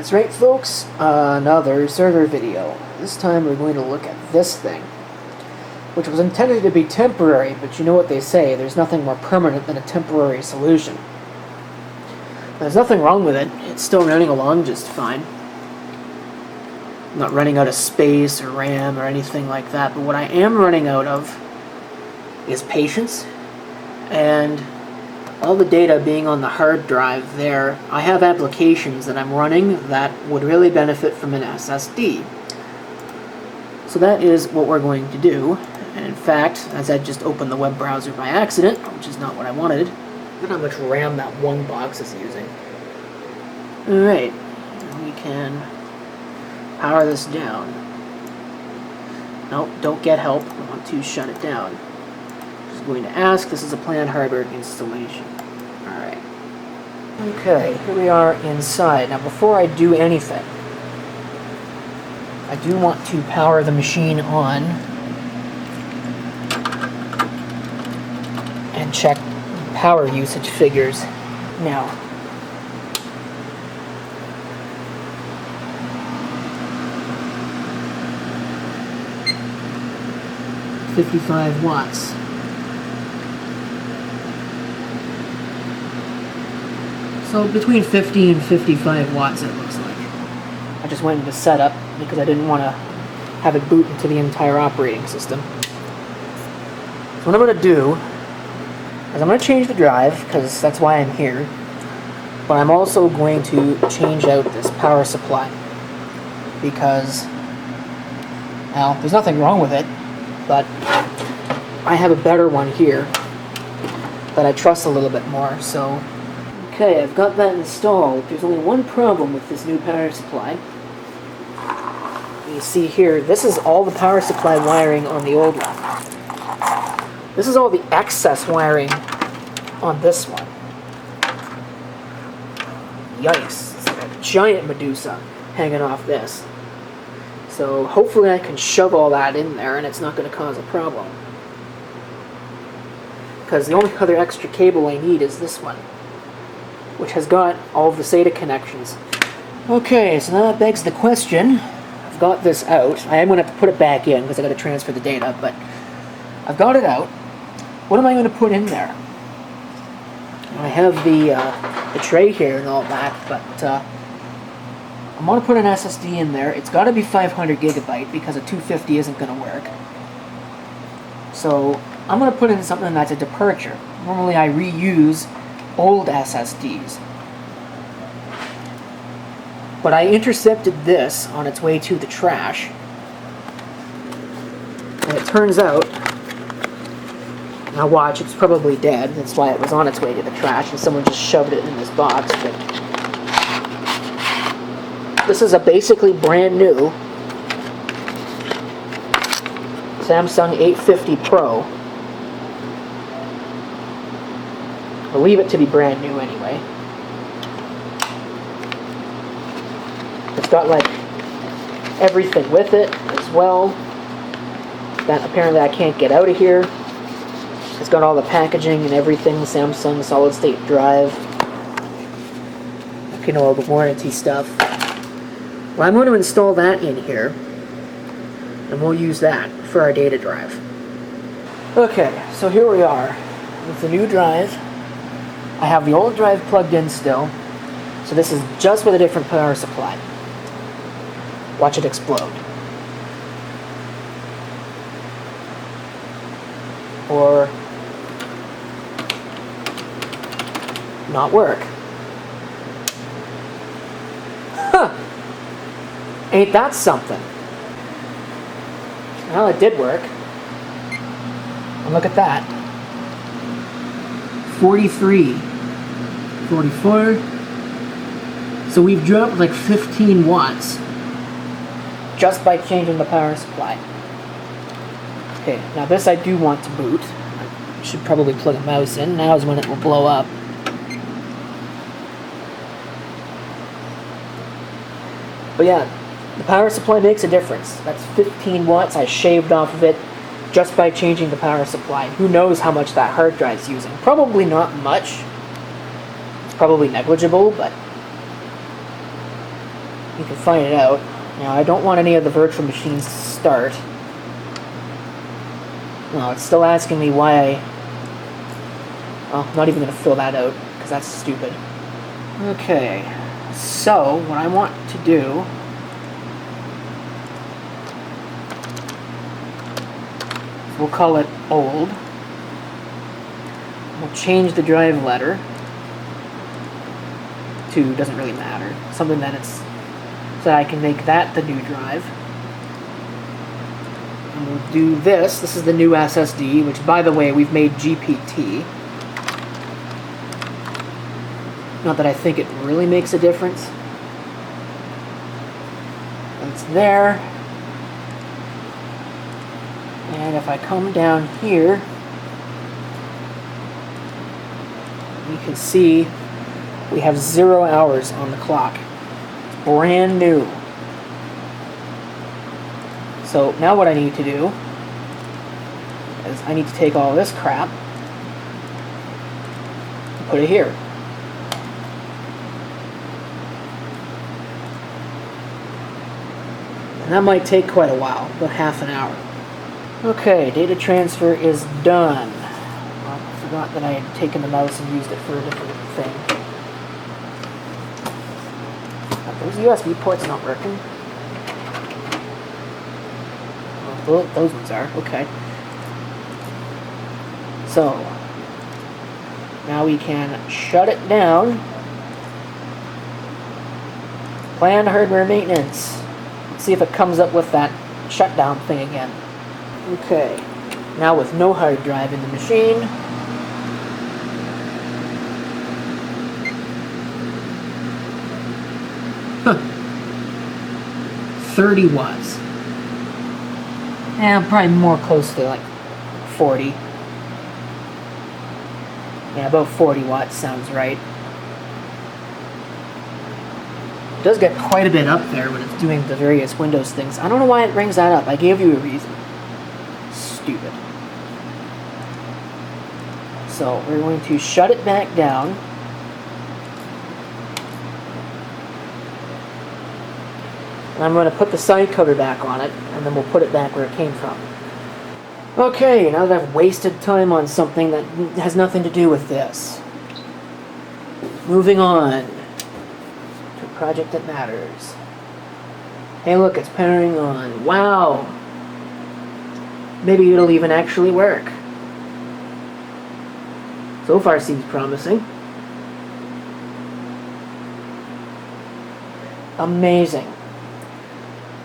That's right, folks, another server video. This time we're going to look at this thing, which was intended to be temporary, but you know what they say, there's nothing more permanent than a temporary solution. There's nothing wrong with it, it's still running along just fine. I'm not running out of space or RAM or anything like that, but what I am running out of is patience, and all the data being on the hard drive there. I have applications that I'm running that would really benefit from an SSD. So that is what we're going to do. And in fact, as I just opened the web browser by accident, which is not what I wanted, look at how much RAM that one box is using. Alright, we can power this down. Nope, don't get help. I want to shut it down. Just going to ask, this is a planned hardware installation. Alright. Okay, here we are inside. Now before I do anything, I do want to power the machine on and check power usage figures. Now, $55 watts. So between 50 and 55 watts it looks like. I just went into setup because I didn't want to have it boot into the entire operating system. So what I'm going to do is I'm going to change the drive, because that's why I'm here, but I'm also going to change out this power supply, because, well, there's nothing wrong with it, but I have a better one here that I trust a little bit more. So okay, I've got that installed. There's only one problem with this new power supply. You see here, this is all the power supply wiring on the old one. This is all the excess wiring on this one. Yikes, it's like a giant Medusa hanging off this. So hopefully I can shove all that in there and it's not going to cause a problem. Because the only other extra cable I need is this one, which has got all of the SATA connections. Okay, so now that begs the question. I've got this out. I am going to have to put it back in because I've got to transfer the data, but I've got it out. What am I going to put in there? I have the tray here and all that, but I'm going to put an SSD in there. It's got to be 500 gigabyte because a 250 isn't going to work. So I'm going to put in something that's a departure. Normally I reuse old SSDs. But I intercepted this on its way to the trash. And it turns out, now watch, it's probably dead. That's why it was on its way to the trash and someone just shoved it in this box. But this is a basically brand new Samsung 850 Pro. I believe it to be brand new anyway. It's got like everything with it as well. That apparently I can't get out of here. It's got all the packaging and everything, Samsung solid state drive. You know, all the warranty stuff. Well, I'm going to install that in here, and we'll use that for our data drive. Okay, so here we are with the new drive. I have the old drive plugged in still, so this is just with a different power supply. Watch it explode. Or not work. Huh! Ain't that something? Well, it did work. And look at that. 43. 44. So we've dropped like 15 watts just by changing the power supply. Okay, now this I do want to boot. I should probably plug a mouse in. Now is when it will blow up. But yeah, the power supply makes a difference. That's 15 watts I shaved off of it just by changing the power supply. Who knows how much that hard drive's using? Probably not much. It's probably negligible, but you can find it out. Now, I don't want any of the virtual machines to start. No, it's still asking me why I... Well, I'm not even going to fill that out, because that's stupid. Okay, so what I want to do... We'll call it old. We'll change the drive letter to, doesn't really matter, something that it's, so that I can make that the new drive. And we'll do this. This is the new SSD, which, by the way, we've made GPT. Not that I think it really makes a difference. It's there. And if I come down here, you can see we have 0 hours on the clock. It's brand new. So now what I need to do is I need to take all this crap and put it here. And that might take quite a while, about half an hour. Okay, data transfer is done. Well, I forgot that I had taken the mouse and used it for a different thing. Those USB ports not working. Well, those ones are. Okay. So, now we can shut it down. Plan hardware maintenance. Let's see if it comes up with that shutdown thing again. Okay, now with no hard drive in the machine, huh. 30 watts. Yeah, probably more close to like 40. Yeah, about 40 watts sounds right. It does get quite a bit up there when it's doing the various Windows things. I don't know why it brings that up. I gave you a reason. Stupid. So we're going to shut it back down. And I'm going to put the side cover back on it, and then we'll put it back where it came from. Okay, now that I've wasted time on something that has nothing to do with this. Moving on to a project that matters. Hey look, it's powering on. Wow! Maybe it'll even actually work. So far seems promising. Amazing.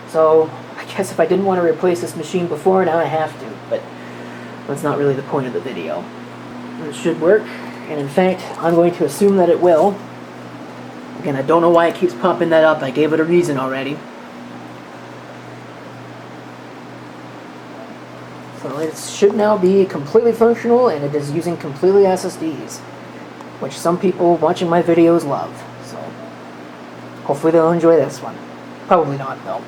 So, I guess if I didn't want to replace this machine before, now I have to, but that's not really the point of the video. It should work, and in fact, I'm going to assume that it will. Again, I don't know why it keeps popping that up. I gave it a reason already. So it should now be completely functional, and it is using completely SSDs, which some people watching my videos love. So hopefully they'll enjoy this one. Probably not, though.